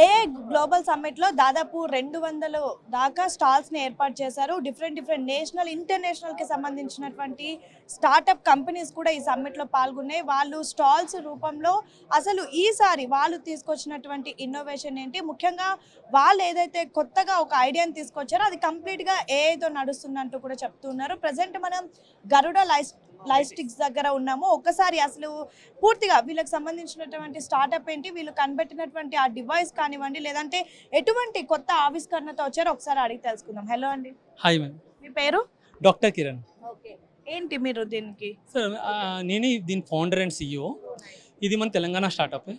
AI global సమ్మిట్లో దాదాపు 200 దాకా స్టాల్స్ని ఏర్పాటు చేశారు. డిఫరెంట్ నేషనల్, ఇంటర్నేషనల్కి సంబంధించినటువంటి స్టార్టప్ కంపెనీస్ కూడా ఈ సమ్మిట్లో పాల్గొన్నాయి. వాళ్ళు స్టాల్స్ రూపంలో అసలు ఈసారి వాళ్ళు తీసుకొచ్చినటువంటి ఇన్నోవేషన్ ఏంటి, ముఖ్యంగా వాళ్ళు ఏదైతే కొత్తగా ఒక ఐడియాని తీసుకొచ్చారో అది కంప్లీట్గా ఏఐతో నడుస్తుందంటూ కూడా చెప్తున్నారు. ప్రజెంట్ మనం గరుడ లాజిస్టిక్స్ దగ్గర ఉన్నాము. ఒక్కసారి అసలు పూర్తిగా వీళ్ళకి సంబంధించినటువంటి స్టార్టప్ ఏంటి, వీళ్ళు కనిపెట్టినటువంటి ఆ డివైస్ కానివ్వండి, లేదంటే ఎటువంటి కొత్త ఆవిష్కరణతో వచ్చారో ఒకసారి అడిగి తెలుసుకుందాం. హలో అండి, హాయ్ మ్యామ్. మీ పేరు? డాక్టర్ కిరణ్. ఓకే, ఏంటి మీరు దీనికి? సార్ నేనే దీని ఫౌండర్ అండ్ సిఇఓ. ఇది మన Telangana startup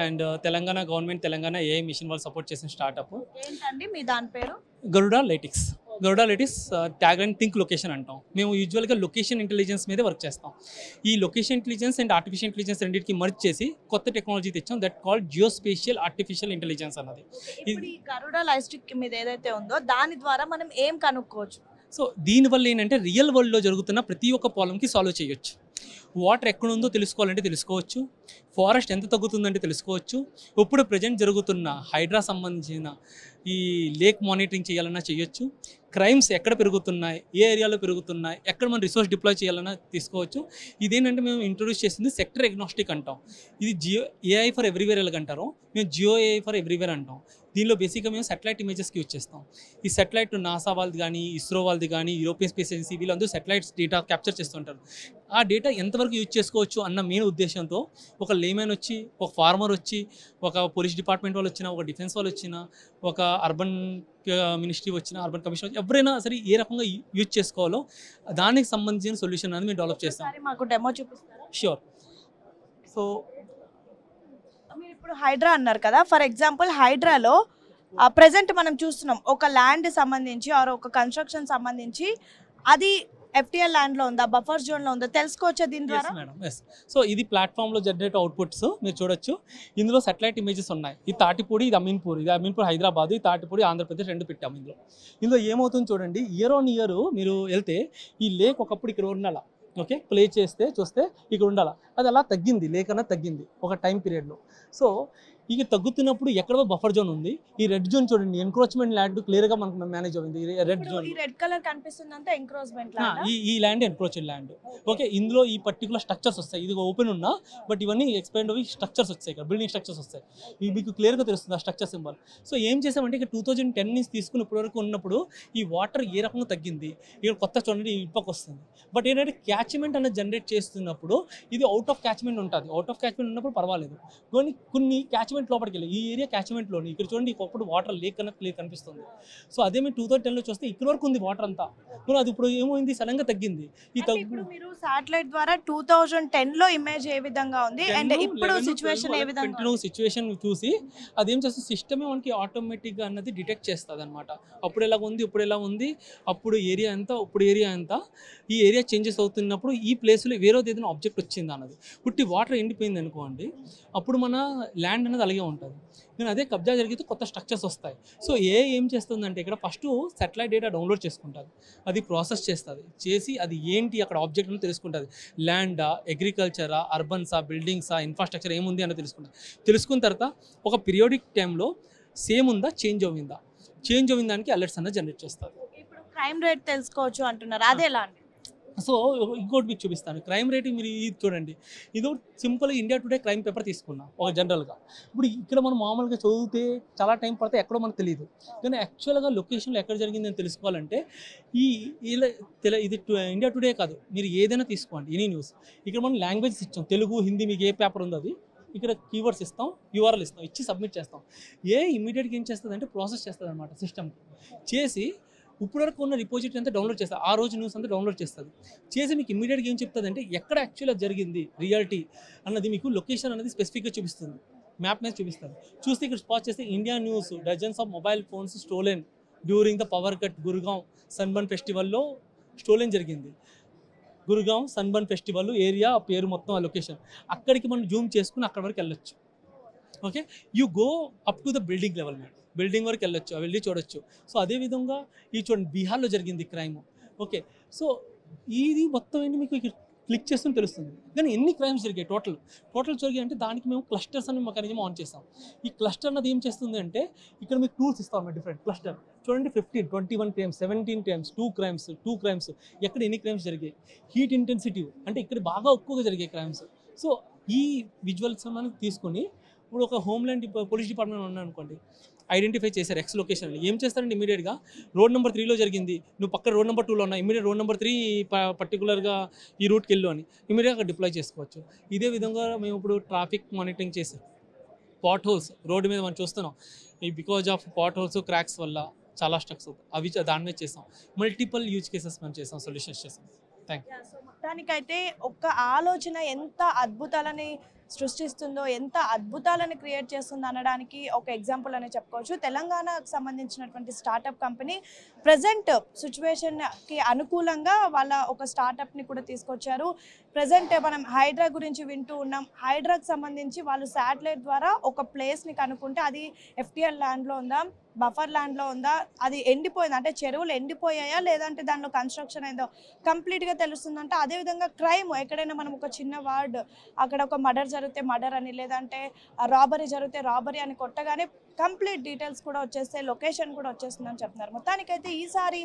and Telangana government, Telangana AI mission వాళ్ళు సపోర్ట్ చేసిన స్టార్టప్. ఏంటండి మీ దాని పేరు? Garuda Lytics. Garuda Lytics tag and think location అంటాం. మేము యూజువల్గా లొకేషన్ ఇంటెలిజెన్స్ మీద వర్క్ చేస్తాం. ఈ location intelligence and artificial intelligence రెండింటికి మర్జ్ చేసి కొత్త టెక్నాలజీ తెచ్చాం, that called geospatial artificial intelligence అన్నది. ఇప్పుడు ఈ గరుడ లాజిస్టిక్ మీద ఏదైతే ఉందో దాని ద్వారా మనం ఏం కనుక్కోవచ్చు? సో దీనివల్ల ఏంటంటే రియల్ వరల్డ్లో జరుగుతున్న ప్రతి ఒక్క ప్రాబ్లమ్కి సాల్వ్ చేయొచ్చు. వాటర్ ఎక్కడ ఉందో తెలుసుకోవాలంటే తెలుసుకోవచ్చు, ఫారెస్ట్ ఎంత తగ్గుతుందంటే తెలుసుకోవచ్చు, ఇప్పుడు ప్రజెంట్ జరుగుతున్న హైడ్రా సంబంధించిన ఈ లేక్ మానిటరింగ్ చేయాలన్నా చేయొచ్చు, క్రైమ్స్ ఎక్కడ పెరుగుతున్నాయి, ఏ ఏరియాలో పెరుగుతున్నాయి, ఎక్కడ మనం రిసోర్స్ డిప్లాయ్ చేయాలన్నా తీసుకోవచ్చు. ఇదేంటంటే మేము ఇంట్రొడ్యూస్ చేసింది సెక్టర్ ఎగ్నాస్టిక్ అంటాం. ఇది జియో ఏఐ ఫర్ ఎవ్రీవేర్ ఎలాగంటారో మేము జియో ఏఐ ఫర్ ఎవ్రీవేర్ అంటాం. దీనిలో బేసిక్గా మేము సెటిలైట్ ఇమేజెస్కి యూజ్ చేస్తాం. ఈ సెటిలైట్ నాసా వాళ్ళది కానీ, ఇస్రో వాళ్ళది కానీ, యూరోపియన్ స్పేస్ ఏజెన్సీ వీళ్ళందరూ సెటిలైట్స్ డేటా క్యాప్చర్ చేస్తుంటారు. ఆ డేటా ఎంతవరకు యూజ్ చేసుకోవచ్చు అన్న మెయిన్ ఉద్దేశంతో ఒక లేమెన్ వచ్చి, ఒక ఫార్మర్ వచ్చి, ఒక పోలీస్ డిపార్ట్మెంట్ వాళ్ళు వచ్చినా, ఒక డిఫెన్స్ వాళ్ళు వచ్చినా, ఒక అర్బన్ మినిస్ట్రీ వచ్చినా, అర్బన్ కమిషన్ వచ్చి ఎవరైనా సరే ఏ రకంగా యూజ్ చేసుకోవాలో దానికి సంబంధించిన సొల్యూషన్ అనేది మేము డెవలప్ చేస్తాం. మాకు డెమో చూపిస్తారా? ష్యూర్. సో మీరు ఇప్పుడు హైడ్రా అన్నారు కదా, ఫర్ ఎగ్జాంపుల్ హైడ్రాలో ప్రజెంట్ మనం చూస్తున్నాం ఒక ల్యాండ్ సంబంధించి ఆర్ ఒక కన్స్ట్రక్షన్ సంబంధించి అది ఎఫ్టిఎల్ ల్యాండ్లో ఉందా, బఫర్ జోన్లో ఉందా తెలుసుకోవచ్చా దీని ద్వారా? Madam, yes. సో ఇది ప్లాట్ఫామ్లో జనరేట్ అవుట్పుట్స్ మీరు చూడొచ్చు. ఇందులో సెటిలైట్ ఇమేజెస్ ఉన్నాయి. ఇది తాటిపూడి, ఇది అమీన్పూర్. ఇది అమీన్పూర్ హైదరాబాద్, ఇది తాటిపూడి ఆంధ్రప్రదేశ్, రెండు పెట్టాము ఇందులో ఏమవుతుంది చూడండి. ఇయర్ ఆన్ ఇయర్ మీరు వెళ్తే ఈ లేక్ ఒకప్పుడు ఇక్కడ ఉండాల, ఓకే, ప్లే చేస్తే చూస్తే ఇక్కడ ఉండాలి, అది అలా తగ్గింది, లేక్ అన్నది తగ్గింది ఒక టైం పీరియడ్లో. సో ఇక తగ్గుతున్నప్పుడు ఎక్కడో బఫర్ జోన్ ఉంది. ఈ రెడ్ జోన్ చూడండి, ఎన్క్రోచ్మెంట్ ల్యాండ్ క్లియర్గా మనకు మేనేజ్ అయింది. రెడ్ జోన్, ఈ రెడ్ కలర్ కనిపిస్తుందంటే ఎంక్రోచ్మెంట్ ల్యాండ్. ఈ ల్యాండ్ ఎన్క్రోచ్డ్ ల్యాండ్. ఓకే, ఇందులో ఈ పర్టికులర్ స్ట్రక్చర్స్ వస్తాయి. ఇది ఓపెన్ ఉన్నా బట్ ఇవన్నీ ఎక్స్పాండ్ అవి స్ట్రక్చర్స్ వచ్చాయి, ఇక్కడ బిల్డింగ్ స్ట్రక్చర్స్ వస్తాయి. ఇవి మీకు క్లియర్గా తెలుస్తుంది ఆ స్ట్రక్చర్ సింబల్. సో ఏం చేసామంటే ఇక్కడ 2010 నుంచి తీసుకుని ఇప్పటివరకు ఉన్నప్పుడు ఈ వాటర్ ఏ రకంగా తగ్గింది, ఇక్కడ కొత్త చూడండి ఇప్పకు వస్తుంది. బట్ ఏంటంటే క్యాచ్మెంట్ అనేది జనరేట్ చేస్తున్నప్పుడు ఇది అవుట్ ఆఫ్ క్యాచ్మెంట్ ఉంటుంది. అవుట్ ఆఫ్ క్యాచ్మెంట్ ఉన్నప్పుడు పర్వాలేదు, కానీ కొన్ని క్యాచ్మెంట్ లోపలికి వెళ్ళి ఈ ఏరియా క్యాచ్మెంట్లోని ఇక్కడ చూడండి ఒకప్పుడు వాటర్ లేక్ అన్నది క్లియర్ కనిపిస్తుంది. సో అదే మీరు 2010లో చూస్తే ఇక్కడ వరకు ఉంది వాటర్ అంతా, అది ఇప్పుడు ఏమైంది సడన్గా తగ్గింది. ఇప్పుడు మీరు సాటిలైట్ ద్వారా 2010లో ఇమేజ్ ఏ విధంగా ఉంది అండ్ ఇప్పుడు సిచువేషన్ ఏ విధంగా సిచువేషన్ చూసి అదేం చేస్తుంది, సిస్టమే మనకి ఆటోమేటిక్గా అన్నది డిటెక్ట్ చేస్తుంది అనమాట. అప్పుడు ఎలా ఉంది, ఇప్పుడు ఎలా ఉంది, అప్పుడు ఏరియా ఎంత, ఇప్పుడు ఏరియా ఎంత, ఈ ఏరియా చేంజెస్ అవుతున్నప్పుడు ఈ ప్లేస్లో వేరేది ఏదైనా ఆబ్జెక్ట్ వచ్చింది అన్నది. పుట్టి వాటర్ ఎండిపోయింది అనుకోండి, అప్పుడు మన ల్యాండ్ అనేది అలాగే ఉంటుంది. నేను అదే కబ్జా జరిగితే కొత్త స్ట్రక్చర్స్ వస్తాయి. సో ఏం చేస్తుందంటే ఇక్కడ ఫస్ట్ సెటిలైట్ డేటా డౌన్లోడ్ చేసుకుంటుంది, అది ప్రాసెస్ చేస్తుంది, చేసి అది ఏంటి అక్కడ ఆబ్జెక్ట్ అని తెలుసుకుంటుంది. ల్యాండా, అగ్రికల్చరా, అర్బన్సా, బిల్డింగ్సా, ఇన్ఫ్రాస్ట్రక్చర్ ఏముంది అని తెలుసుకుంటుంది. తెలుసుకున్న తర్వాత ఒక పీరియాడిక్ టైంలో సేమ్ ఉందా, చేంజ్ అయిందా, చేంజ్ అయిన దానికి అలర్ట్స్ అన్నది జనరేట్ చేస్తుంది. ఇప్పుడు క్రైమ్ రేట్ తెలుసుకోవచ్చు అంటున్నారు, అదే ఎలా అండి? సో ఇంకోటి మీకు చూపిస్తాను. క్రైమ్ రేట్ మీరు ఇది చూడండి, ఇది సింపుల్గా ఇండియా టుడే క్రైమ్ పేపర్ తీసుకున్నాం ఒక జనరల్గా. ఇప్పుడు ఇక్కడ మనం మామూలుగా చదివితే చాలా టైం పడితే ఎక్కడో మనకు తెలియదు, కానీ యాక్చువల్గా లొకేషన్లో ఎక్కడ జరిగిందని తెలుసుకోవాలంటే ఇది ఇండియా టుడే కాదు, మీరు ఏదైనా తీసుకోండి, ఎనీ న్యూస్. ఇక్కడ మనం లాంగ్వేజెస్ ఇచ్చాం, తెలుగు, హిందీ, మీకు ఏ పేపర్ ఉందో అది ఇక్కడ కీవర్డ్స్ ఇస్తాం, యూఆర్ఎల్ ఇస్తాం, ఇచ్చి సబ్మిట్ చేస్తాం. ఇమీడియట్గా ఏం చేస్తుంది అంటే ప్రాసెస్ చేస్తుంది అనమాట సిస్టమ్కి. చేసి ఇప్పటివరకు ఉన్న రిపోజిటరీ అంతా డౌన్లోడ్ చేస్తుంది, ఆ రోజు న్యూస్ అంతా డౌన్లోడ్ చేస్తుంది. చేసి మీకు ఇమీడియట్గా ఏం చెప్తుంది అంటే ఎక్కడ యాక్చువల్గా జరిగింది రియాలిటీ అన్నది మీకు లొకేషన్ అనేది స్పెసిఫిక్గా చూపిస్తుంది, మ్యాప్ మీద చూపిస్తుంది. చూస్తే ఇక్కడ స్పాట్ చేస్తే India news, dozens of mobile phones stolen during the power cut Gurugram Sunburn ఫెస్టివల్లో స్టోలెన్ జరిగింది. గురుగాం సన్బర్న్ ఫెస్టివల్ ఏరియా పేరు మొత్తం ఆ లొకేషన్, అక్కడికి మనం జూమ్ చేసుకుని అక్కడ వరకు వెళ్ళొచ్చు. Okay, you go up to the building level madam, building వరకు వెళ్ళి చూడొచ్చు. సో అదేవిధంగా ఈ చూడండి బీహార్లో జరిగింది క్రైమ్. ఓకే, సో ఇది మొత్తం ఏంటి మీకు క్లిక్ చేస్తూ తెలుస్తుంది. కానీ ఎన్ని క్రైమ్స్ జరిగాయి టోటల్ జరిగాయి అంటే దానికి మేము క్లస్టర్స్ అనే మెకానిజం ఆన్ చేస్తాం. ఈ క్లస్టర్ అన్నది ఏం చేస్తుంది అంటే ఇక్కడ మీకు టూల్స్ ఇస్తాం మేము డిఫరెంట్ క్లస్టర్ చూడండి 15, 21 క్రైమ్స్, 17 క్రైమ్స్, 2 క్రైమ్స్ ఎక్కడ ఎన్ని క్రైమ్స్ జరిగాయి, హీట్ ఇంటెన్సిటీ అంటే ఇక్కడ బాగా ఎక్కువగా జరిగాయి క్రైమ్స్. సో ఈ విజువల్స్ మనం తీసుకొని ఇప్పుడు ఒక హోమ్లాండ్ పోలీస్ డిపార్ట్మెంట్ ఉన్నాయనుకోండి, ఐడెంటిఫై చేశారు ఎక్స్ లొకేషన్, ఏం చేస్తారంటే ఇమీడియట్గా రోడ్ నెంబర్ 3లో జరిగింది, నువ్వు పక్కన రోడ్ నెంబర్ 2లో ఉన్నా ఇమీడియట్ రోడ్ నెంబర్ 3 పర్టికులర్గా ఈ రూట్కి వెళ్ళు అని ఇమీడియట్గా డిప్లాయ్ చేసుకోవచ్చు. ఇదే విధంగా మేము ఇప్పుడు ట్రాఫిక్ మానిటరింగ్ చేసాం. పాట్ హోల్స్ రోడ్డు మీద మనం చూస్తున్నాం, ఈ because of pot holes cracks వల్ల చాలా స్ట్రక్స్ అవుతాయి, అవి దాని మీద చేసాం. మల్టిపుల్ యూజ్ కేసెస్ మనం చేసాం, సొల్యూషన్స్ చేసాం. Thank you. సో మొత్తానికైతే ఒక్క ఆలోచన ఎంత అద్భుతాలని సృష్టిస్తుందో, ఎంత అద్భుతాలను క్రియేట్ చేస్తుందో అనడానికి ఒక ఎగ్జాంపుల్ అనే చెప్పుకోవచ్చు. తెలంగాణకు సంబంధించినటువంటి స్టార్టప్ కంపెనీ ప్రజెంట్ సిచ్యువేషన్కి అనుకూలంగా వాళ్ళ ఒక స్టార్టప్ని కూడా తీసుకొచ్చారు. ప్రజెంట్ మనం హైడ్రా గురించి వింటూ ఉన్నాం. హైడ్రాకి సంబంధించి వాళ్ళు శాటిలైట్ ద్వారా ఒక ప్లేస్ని కనుక్కుంటే అది ఎఫ్టీఎల్ ల్యాండ్లో ఉందా, బఫర్ ల్యాండ్లో ఉందా, అది ఎండిపోయింది అంటే చెరువులు ఎండిపోయాయా లేదంటే దానిలో కన్స్ట్రక్షన్ అయిందో కంప్లీట్గా తెలుస్తుందంటే. అదేవిధంగా క్రైమ్ ఎక్కడైనా మనం ఒక చిన్న వార్డ్ అక్కడ ఒక మర్డర్ జరిగితే మర్డర్ అని, లేదంటే రాబరీ జరిగితే రాబరీ అని కొట్టగానే కంప్లీట్ డీటెయిల్స్ కూడా వచ్చేస్తే లొకేషన్ కూడా వచ్చేస్తుందని చెప్తున్నారు. మొత్తానికైతే ఈసారి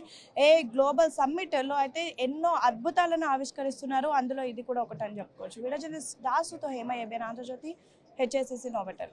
గ్లోబల్ సమ్మిట్లో అయితే ఎన్నో అద్భుతాలను ఆవిష్కరిస్తున్నారు. అందులో ఇది కూడా ఒకటని చెప్పుకోవచ్చు. వీడియో జర్నలిస్ట్ దాసుతో హేమ ఏబిఎన్ ఆంధ్రజ్యోతి, HSCC నోబెటర్.